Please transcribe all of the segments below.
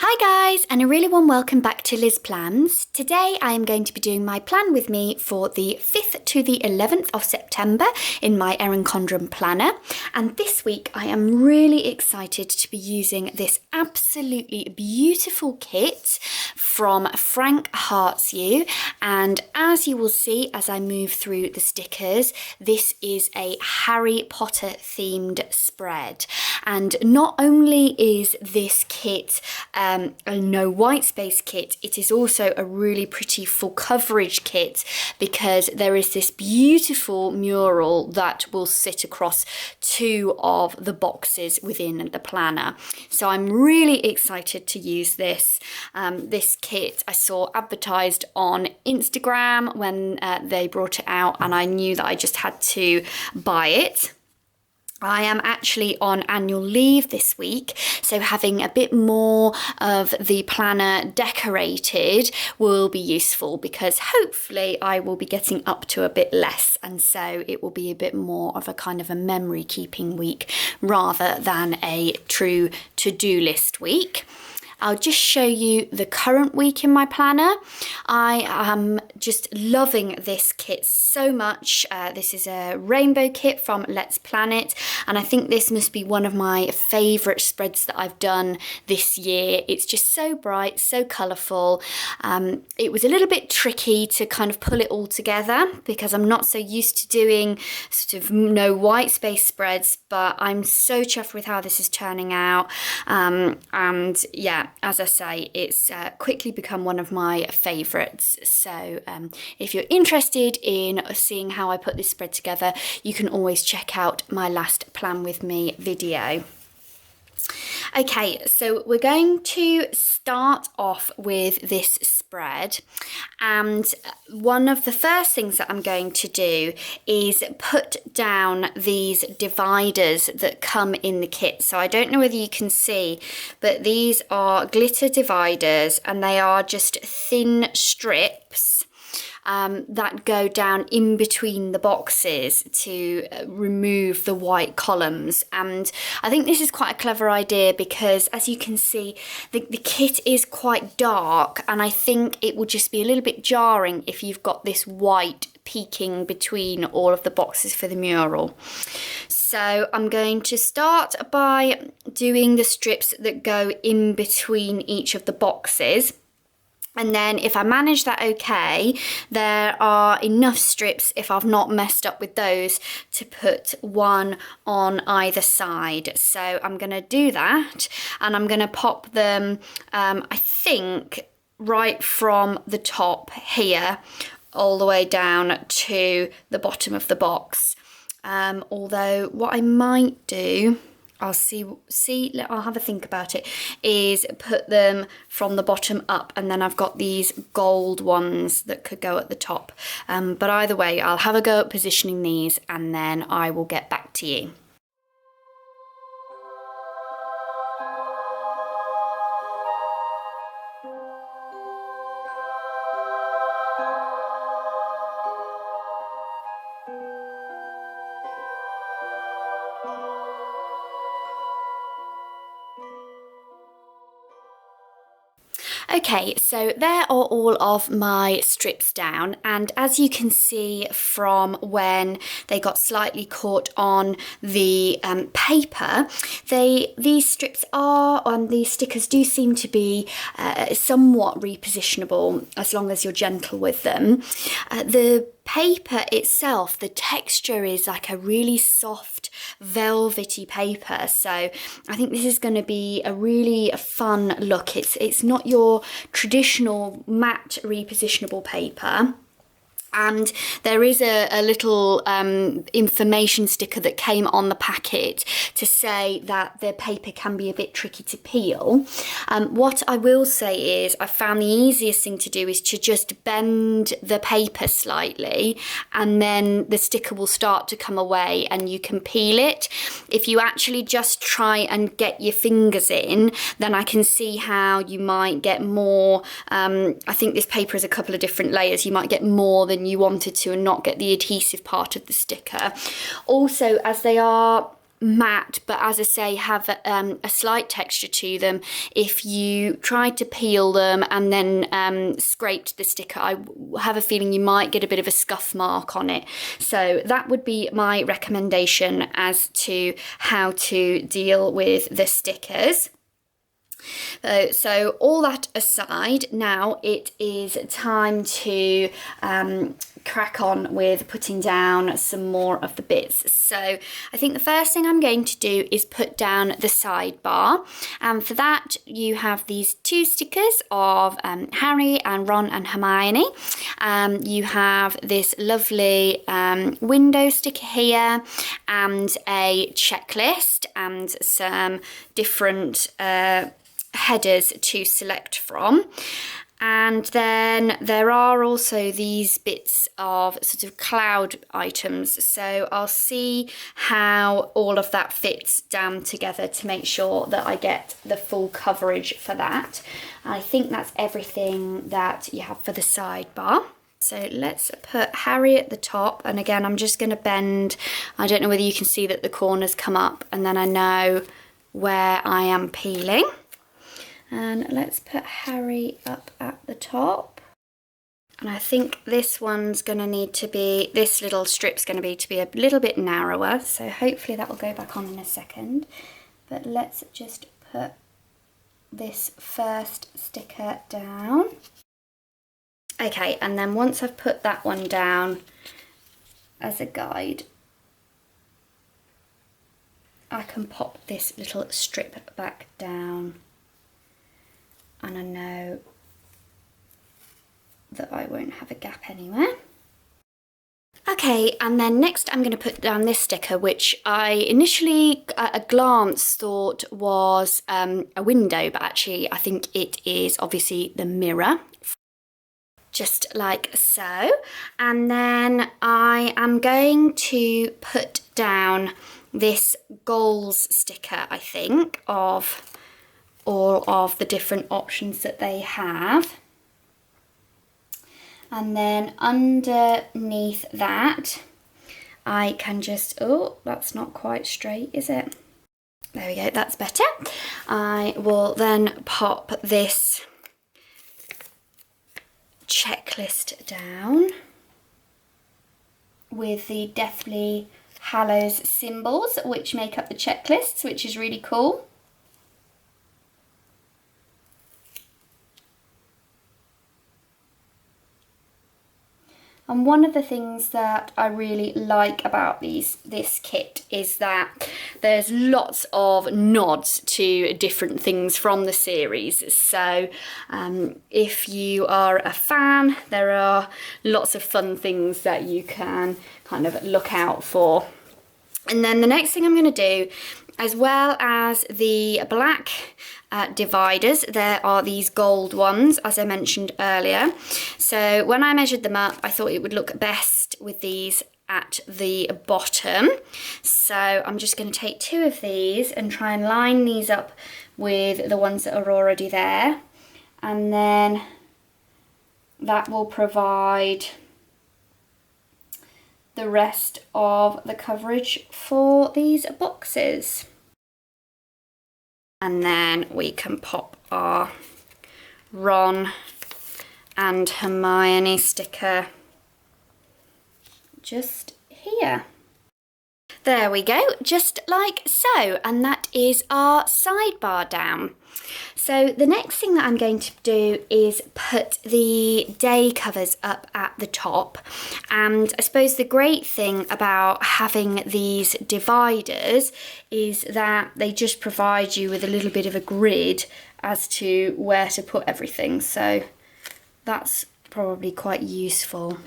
Hi guys, and a really warm welcome back to Liz Plans. Today I am going to be doing my plan with me for the 5th to the 11th of September in my Erin Condren planner. And this week I am really excited to be using this absolutely beautiful kit from Frank Hearts You. And as you will see as I move through the stickers, this is a Harry Potter themed spread. And not only is this kit a no white space kit, it is also a really pretty full coverage kit because there is this beautiful mural that will sit across two of the boxes within the planner. So I'm really excited to use this. This kit I saw advertised on Instagram when they brought it out, and I knew that I just had to buy it. I am actually on annual leave this week, so having a bit more of the planner decorated will be useful because hopefully I will be getting up to a bit less, and so it will be a bit more of a kind of a memory keeping week rather than a true to-do list week. I'll just show you the current week in my planner. I am just loving this kit so much. This is a rainbow kit from Let's Plan It, and I think this must be one of my favourite spreads that I've done this year. It's just so bright, so colourful. It was a little bit tricky to kind of pull it all together because I'm not so used to doing sort of no white space spreads, but I'm so chuffed with how this is turning out. And yeah, as I say, it's quickly become one of my favourites. So if you're interested in seeing how I put this spread together, you can always check out my last Plan With Me video. Okay, so we're going to start off with this spread, and one of the first things that I'm going to do is put down these dividers that come in the kit. So I don't know whether you can see, but these are glitter dividers, and they are just thin strips that go down in between the boxes to remove the white columns. And I think this is quite a clever idea because, as you can see, the kit is quite dark, and I think it will just be a little bit jarring if you've got this white peeking between all of the boxes for the mural. So I'm going to start by doing the strips that go in between each of the boxes. And then if I manage that okay, there are enough strips, if I've not messed up with those, to put one on either side. So I'm going to do that, and I'm going to pop them, I think, right from the top here, all the way down to the bottom of the box. Although what I might do, I'll have a think about it, is put them from the bottom up, and then I've got these gold ones that could go at the top. But either way, I'll have a go at positioning these, and then I will get back to you. Okay, so there are all of my strips down, and as you can see from when they got slightly caught on the paper, these strips are, and these stickers do seem to be somewhat repositionable as long as you're gentle with them. The paper itself, the texture is like a really soft velvety paper, so I think this is going to be a really fun look. It's not your traditional matte repositionable paper. And there is a little information sticker that came on the packet to say that the paper can be a bit tricky to peel. What I will say is I found the easiest thing to do is to just bend the paper slightly, and then the sticker will start to come away and you can peel it. If you actually just try and get your fingers in, then I can see how you might get more. I think this paper is a couple of different layers. You might get more than you wanted to and not get the adhesive part of the sticker. Also, as they are matte, but as I say, have a slight texture to them. If you tried to peel them and then scraped the sticker, I have a feeling you might get a bit of a scuff mark on it. So that would be my recommendation as to how to deal with the stickers. So all that aside, now it is time to crack on with putting down some more of the bits. So I think the first thing I'm going to do is put down the sidebar, and for that you have these two stickers of Harry and Ron and Hermione. You have this lovely window sticker here and a checklist and some different headers to select from. And then there are also these bits of sort of cloud items, so I'll see how all of that fits down together to make sure that I get the full coverage for that. I think that's everything that you have for the sidebar. So let's put Harry at the top, and again I'm just going to bend. I don't know whether you can see that the corners come up, and then I know where I am peeling. And let's put Harry up at the top. And I think this one's going to need to be, this little strip's going to be a little bit narrower. So hopefully that will go back on in a second. But let's just put this first sticker down. Okay, and then once I've put that one down as a guide, I can pop this little strip back down. And I know that I won't have a gap anywhere. Okay, and then next I'm going to put down this sticker, which I initially at a glance thought was a window, but actually I think it is obviously the mirror, just like so. And then I am going to put down this goals sticker, I think, of all of the different options that they have. And then underneath that I can just, oh, that's not quite straight, is it? There we go, that's better. I will then pop this checklist down with the Deathly Hallows symbols which make up the checklists, which is really cool. And one of the things that I really like about this kit is that there's lots of nods to different things from the series. So if you are a fan, there are lots of fun things that you can kind of look out for. And then the next thing I'm going to do, as well as the black dividers, there are these gold ones, as I mentioned earlier. So when I measured them up, I thought it would look best with these at the bottom. So I'm just going to take two of these and try and line these up with the ones that are already there. And then that will provide the rest of the coverage for these boxes. And then we can pop our Ron and Hermione sticker just here. There we go, just like so, and that is our sidebar down. So the next thing that I'm going to do is put the day covers up at the top, and I suppose the great thing about having these dividers is that they just provide you with a little bit of a grid as to where to put everything, so that's probably quite useful.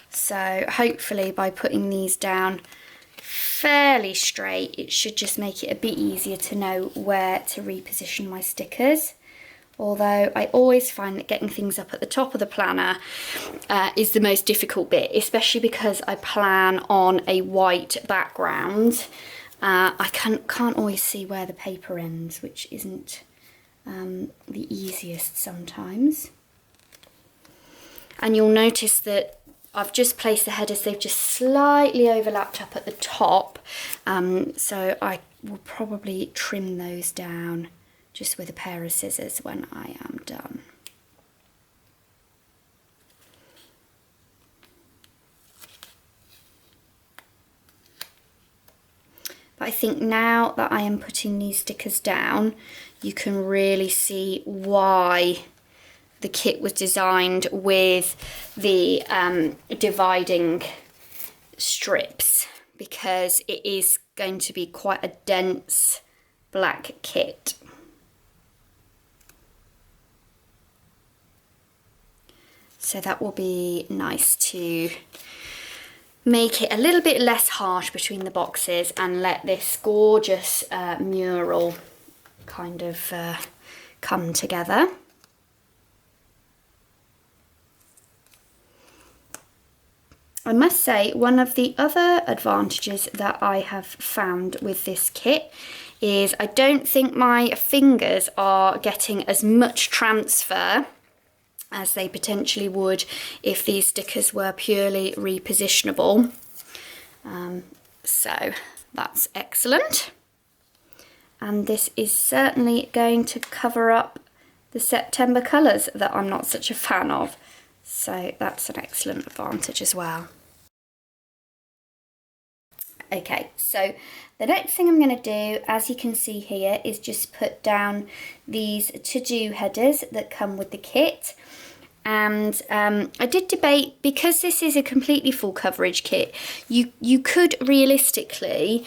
So hopefully by putting these down fairly straight, it should just make it a bit easier to know where to reposition my stickers. Although I always find that getting things up at the top of the planner is the most difficult bit, especially because I plan on a white background. I can't always see where the paper ends, which isn't the easiest sometimes. And you'll notice that I've just placed the headers, they've just slightly overlapped up at the top, so I will probably trim those down just with a pair of scissors when I am done. But I think now that I am putting these stickers down, you can really see why the kit was designed with the dividing strips, because it is going to be quite a dense black kit. So that will be nice to make it a little bit less harsh between the boxes and let this gorgeous mural kind of come together. I must say, one of the other advantages that I have found with this kit is I don't think my fingers are getting as much transfer as they potentially would if these stickers were purely repositionable. So that's excellent. And this is certainly going to cover up the September colours that I'm not such a fan of. So that's an excellent advantage as well. Okay, so the next thing I'm going to do, as you can see here, is just put down these to-do headers that come with the kit. And I did debate, because this is a completely full coverage kit, you could realistically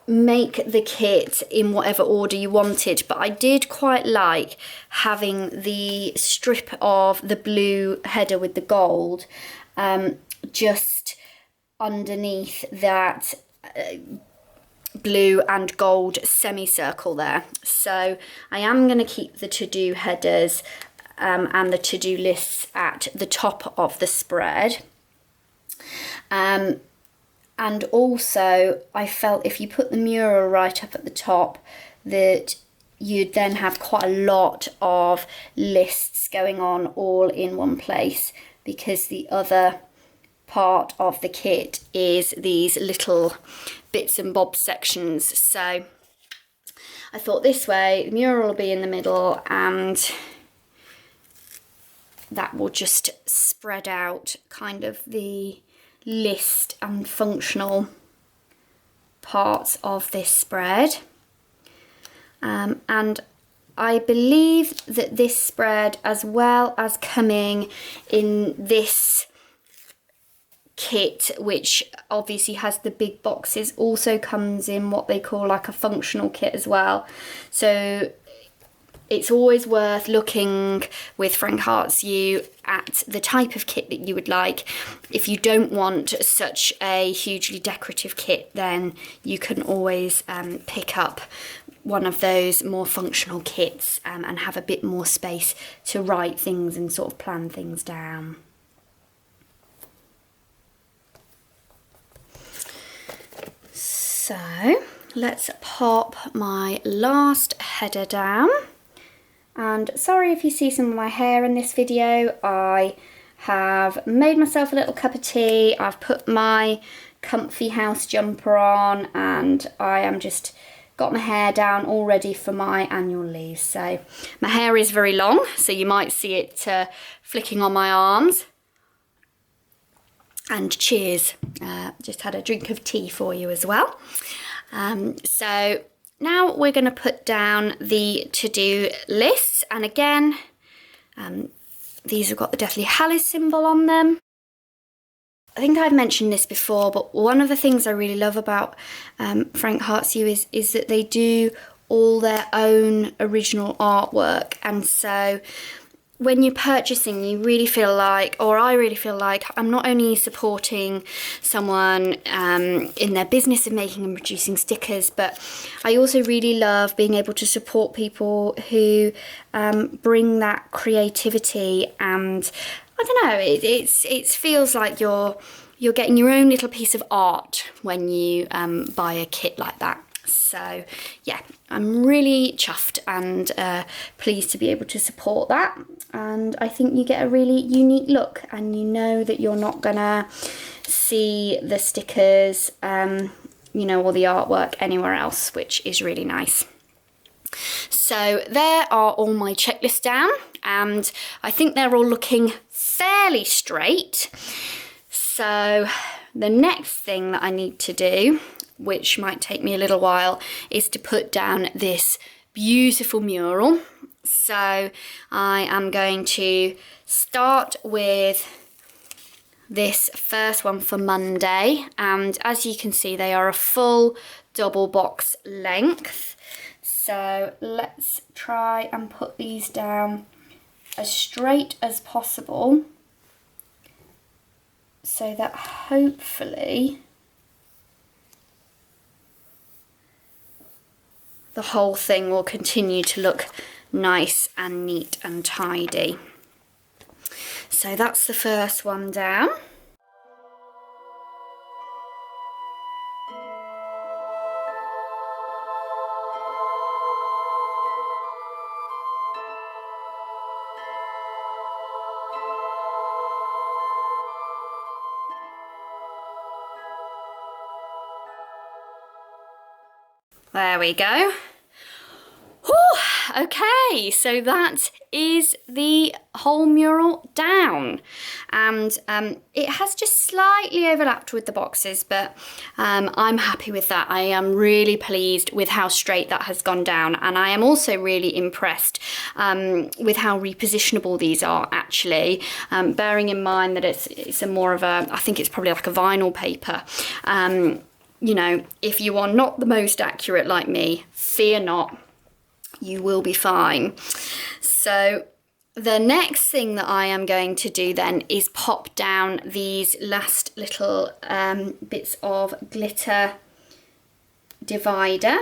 make the kit in whatever order you wanted, but I did quite like having the strip of the blue header with the gold just underneath that blue and gold semicircle there. So I am going to keep the to-do headers and the to-do lists at the top of the spread. And also I felt if you put the mural right up at the top, that you'd then have quite a lot of lists going on all in one place, because the other part of the kit is these little bits and bobs sections. So I thought this way the mural will be in the middle and that will just spread out kind of the list and functional parts of this spread. And I believe that this spread, as well as coming in this kit, which obviously has the big boxes, also comes in what they call like a functional kit as well. So it's always worth looking with Frank Hearts You at the type of kit that you would like. If you don't want such a hugely decorative kit, then you can always pick up one of those more functional kits and have a bit more space to write things and sort of plan things down. So let's pop my last header down. And sorry if you see some of my hair in this video. I have made myself a little cup of tea. I've put my comfy house jumper on and I am just got my hair down all ready for my annual leave. So my hair is very long, so you might see it flicking on my arms. And cheers, just had a drink of tea for you as well. So now we're going to put down the to-do lists, and again, these have got the Deathly Hallows symbol on them. I think I've mentioned this before, but one of the things I really love about Frank Hearts You is that they do all their own original artwork, and so when you're purchasing, you really feel like, or I really feel like, I'm not only supporting someone in their business of making and producing stickers, but I also really love being able to support people who bring that creativity, and I don't know, it feels like you're getting your own little piece of art when you buy a kit like that. So yeah, I'm really chuffed and pleased to be able to support that. And I think you get a really unique look, and you know that you're not gonna see the stickers, you know, or the artwork anywhere else, which is really nice. So there are all my checklists down, and I think they're all looking fairly straight. So the next thing that I need to do, which might take me a little while, is to put down this beautiful mural. So I am going to start with this first one for Monday, and as you can see, they are a full double box length. So let's try and put these down as straight as possible, so that hopefully the whole thing will continue to look nice and neat and tidy. So that's the first one down. There we go. Whew, okay, so that is the whole mural down, and it has just slightly overlapped with the boxes, but I'm happy with that. I am really pleased with how straight that has gone down, and I am also really impressed with how repositionable these are actually, bearing in mind that it's a more of a, I think it's probably like a vinyl paper. You know, if you are not the most accurate like me, fear not, you will be fine. So the next thing that I am going to do then is pop down these last little bits of glitter divider,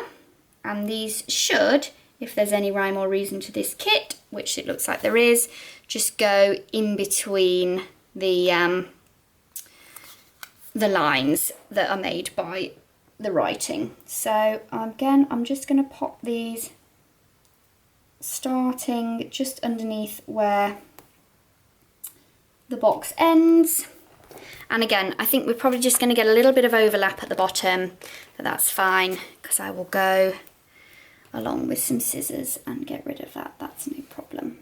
and these should, if there's any rhyme or reason to this kit, which it looks like there is, just go in between the lines that are made by the writing. So again, I'm just going to pop these starting just underneath where the box ends, and again I think we're probably just going to get a little bit of overlap at the bottom, but that's fine because I will go along with some scissors and get rid of that. That's no problem.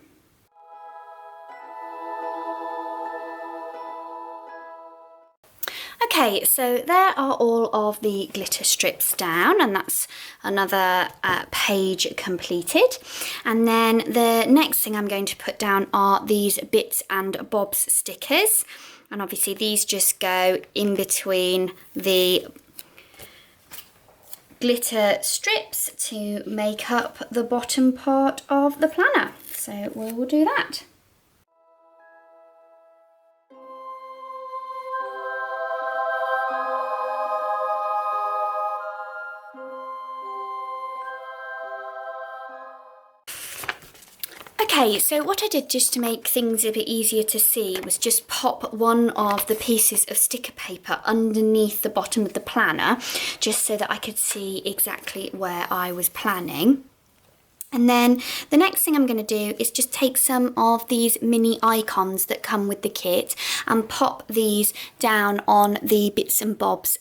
Okay, so there are all of the glitter strips down, and that's another page completed. And then the next thing I'm going to put down are these bits and bobs stickers, and obviously these just go in between the glitter strips to make up the bottom part of the planner. So we will do that. Okay, so what I did just to make things a bit easier to see was just pop one of the pieces of sticker paper underneath the bottom of the planner, just so that I could see exactly where I was planning. And then the next thing I'm going to do is just take some of these mini icons that come with the kit and pop these down on the bits and bobs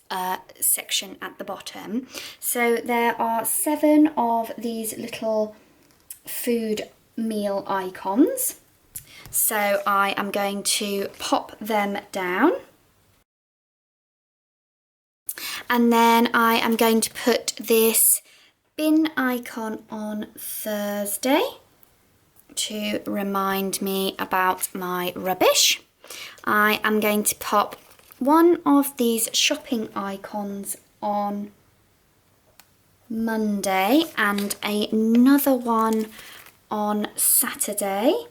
section at the bottom. So there are 7 of these little food meal icons. So I am going to pop them down. And then I am going to put this bin icon on Thursday to remind me about my rubbish. I am going to pop one of these shopping icons on Monday and another one on Saturday,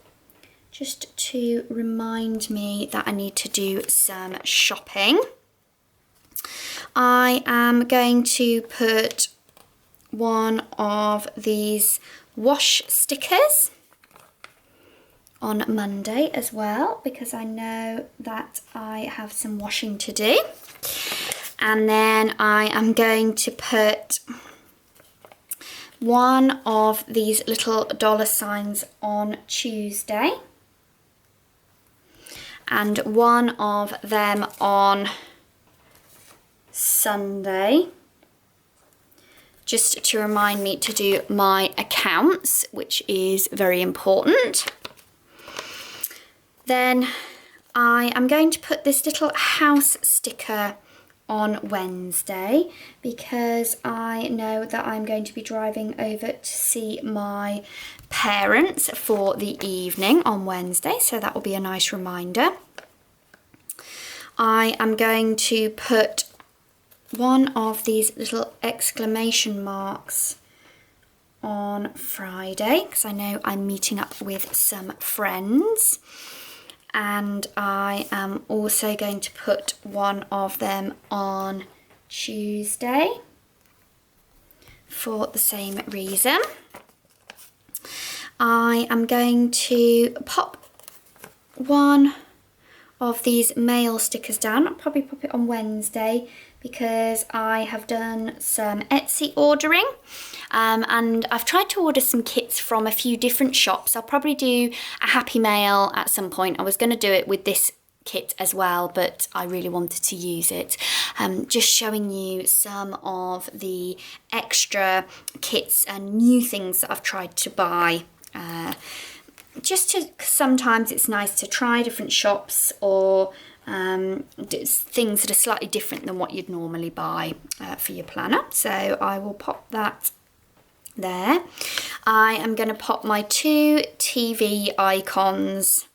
just to remind me that I need to do some shopping. I am going to put one of these wash stickers on Monday as well, because I know that I have some washing to do. And then I am going to put one of these little dollar signs on Tuesday, and one of them on Sunday, just to remind me to do my accounts, which is very important. Then I am going to put this little house sticker on Wednesday because I know that I'm going to be driving over to see my parents for the evening on Wednesday, so that will be a nice reminder. I am going to put one of these little exclamation marks on Friday because I know I'm meeting up with some friends. And I am also going to put one of them on Tuesday for the same reason. I am going to pop one of these mail stickers down. I'll probably pop it on Wednesday because I have done some Etsy ordering. And I've tried to order some kits from a few different shops. I'll probably do a Happy Mail at some point. I was going to do it with this kit as well, but I really wanted to use it. Just showing you some of the extra kits and new things that I've tried to buy. Sometimes it's nice to try different shops or things that are slightly different than what you'd normally buy for your planner. So I will pop that there. I am going to pop my 2 TV icons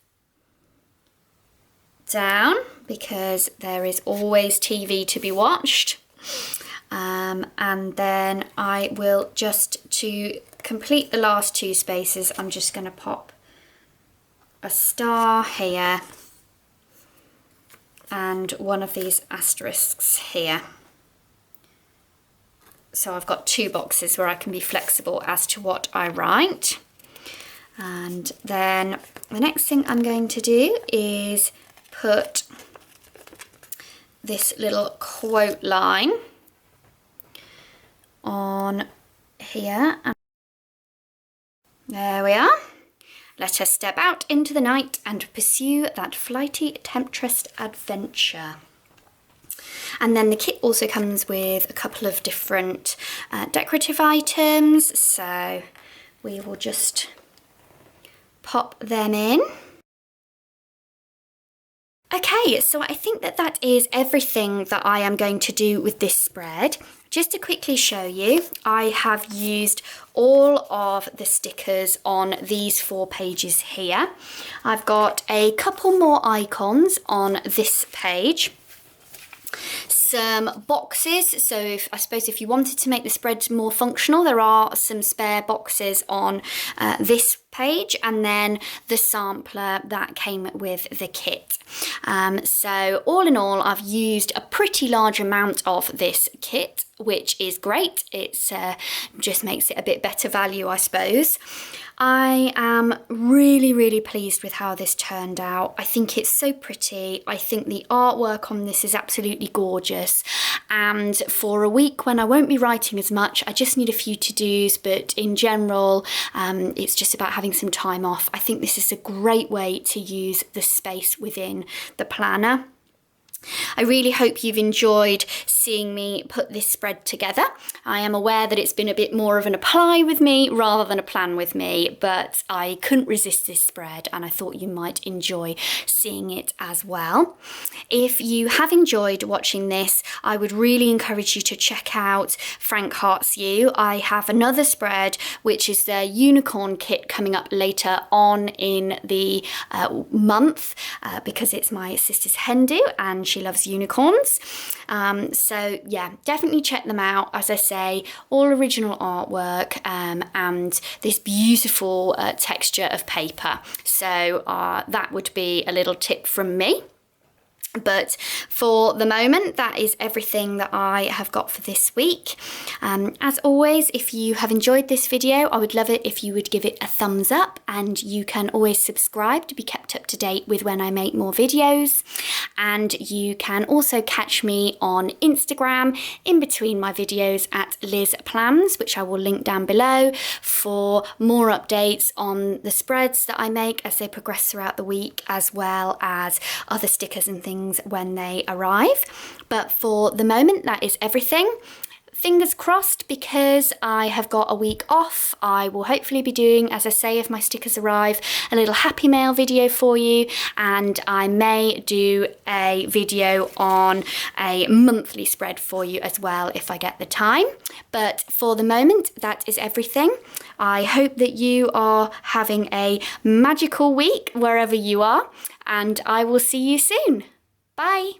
down because there is always TV to be watched. And then I will, just to complete the last 2 spaces, I'm just going to pop a star here and one of these asterisks here. So I've got 2 boxes where I can be flexible as to what I write. And then the next thing I'm going to do is put this little quote line on here. There we are. Let us step out into the night and pursue that flighty temptress adventure. And then the kit also comes with a couple of different decorative items, so we will just pop them in. Okay, so I think that is everything that I am going to do with this spread. Just to quickly show you, I have used all of the stickers on these 4 pages here. I've got a couple more icons on this page. Some boxes, so I suppose if you wanted to make the spread more functional, there are some spare boxes on this page, and then the sampler that came with the kit. So all in all, I've used a pretty large amount of this kit, which is great. It's just makes it a bit better value, I suppose. I am really pleased with how this turned out. I think it's so pretty. I think the artwork on this is absolutely gorgeous. And for a week when I won't be writing as much, I just need a few to-dos, but in general, it's just about having some time off. I think this is a great way to use the space within the planner. I really hope you've enjoyed seeing me put this spread together. I am aware that it's been a bit more of an apply with me rather than a plan with me, but I couldn't resist this spread and I thought you might enjoy seeing it as well. If you have enjoyed watching this, I would really encourage you to check out Frank Hearts You. I have another spread, which is their unicorn kit, coming up later on in the month because it's my sister's hen do and she loves unicorns. So yeah, definitely check them out. As I say, all original artwork and this beautiful texture of paper. So that would be a little tip from me. But for the moment, that is everything that I have got for this week. As always, if you have enjoyed this video, I would love it if you would give it a thumbs up, and you can always subscribe to be kept up to date with when I make more videos. And you can also catch me on Instagram in between my videos at Liz Plans, which I will link down below, for more updates on the spreads that I make as they progress throughout the week, as well as other stickers and things when they arrive. But for the moment, that is everything. Fingers crossed, because I have got a week off. I will hopefully be doing, as I say, if my stickers arrive, a little happy mail video for you, and I may do a video on a monthly spread for you as well if I get the time. But for the moment, that is everything. I hope that you are having a magical week wherever you are, and I will see you soon. Bye.